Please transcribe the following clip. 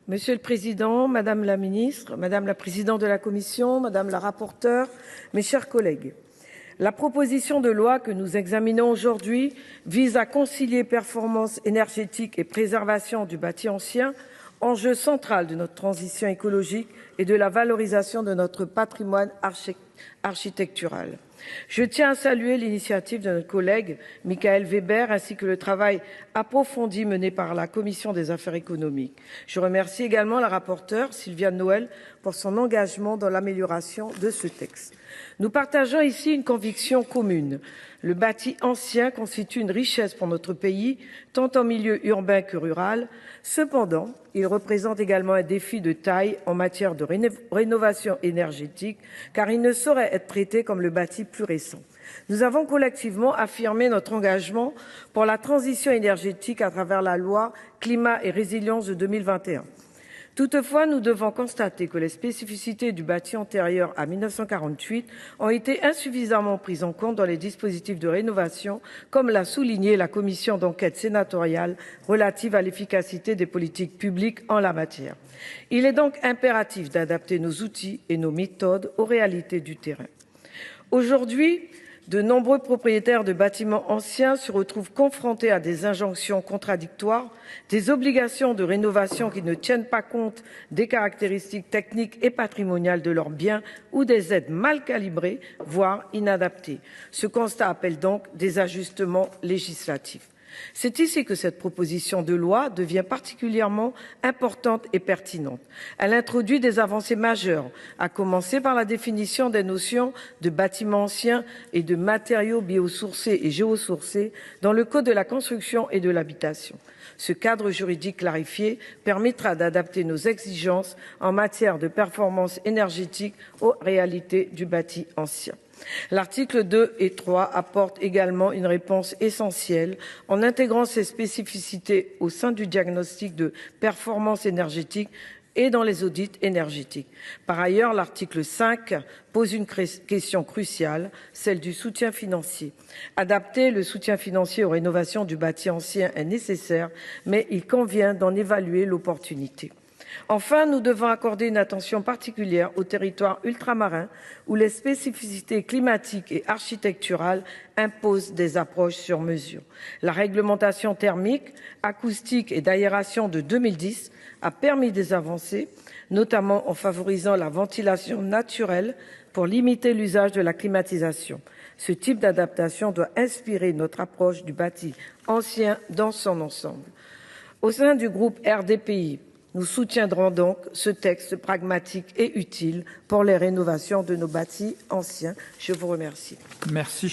Monsieur le Président, Madame la Ministre, Madame la Présidente de la Commission, Madame la Rapporteure, mes chers collègues, la proposition de loi que nous examinons aujourd'hui vise à concilier performance énergétique et préservation du bâti ancien, enjeu central de notre transition écologique et de la valorisation de notre patrimoine architectural. Je tiens à saluer l'initiative de notre collègue Michael Weber ainsi que le travail approfondi mené par la Commission des affaires économiques. Je remercie également la rapporteure Sylviane Noël pour son engagement dans l'amélioration de ce texte. Nous partageons ici une conviction commune. Le bâti ancien constitue une richesse pour notre pays, tant en milieu urbain que rural. Cependant, il représente également un défi de taille en matière de rénovation énergétique, car il ne saurait être traité comme le bâti plus récent. Nous avons collectivement affirmé notre engagement pour la transition énergétique à travers la loi Climat et Résilience de 2021. Toutefois, nous devons constater que les spécificités du bâti antérieur à 1948 ont été insuffisamment prises en compte dans les dispositifs de rénovation, comme l'a souligné la commission d'enquête sénatoriale relative à l'efficacité des politiques publiques en la matière. Il est donc impératif d'adapter nos outils et nos méthodes aux réalités du terrain. Aujourd'hui, de nombreux propriétaires de bâtiments anciens se retrouvent confrontés à des injonctions contradictoires, des obligations de rénovation qui ne tiennent pas compte des caractéristiques techniques et patrimoniales de leurs biens ou des aides mal calibrées, voire inadaptées. Ce constat appelle donc des ajustements législatifs. C'est ici que cette proposition de loi devient particulièrement importante et pertinente. Elle introduit des avancées majeures, à commencer par la définition des notions de bâtiments anciens et de matériaux biosourcés et géosourcés dans le Code de la construction et de l'habitation. Ce cadre juridique clarifié permettra d'adapter nos exigences en matière de performance énergétique aux réalités du bâti ancien. L'article 2 et 3 apportent également une réponse essentielle en intégrant ces spécificités au sein du diagnostic de performance énergétique et dans les audits énergétiques. Par ailleurs, l'article 5 pose une question cruciale, celle du soutien financier. Adapter le soutien financier aux rénovations du bâti ancien est nécessaire, mais il convient d'en évaluer l'opportunité. Enfin, nous devons accorder une attention particulière aux territoires ultramarins où les spécificités climatiques et architecturales imposent des approches sur mesure. La réglementation thermique, acoustique et d'aération de 2010 a permis des avancées, notamment en favorisant la ventilation naturelle pour limiter l'usage de la climatisation. Ce type d'adaptation doit inspirer notre approche du bâti ancien dans son ensemble. Au sein du groupe RDPI, nous soutiendrons donc ce texte pragmatique et utile pour les rénovations de nos bâtis anciens. Je vous remercie. Merci.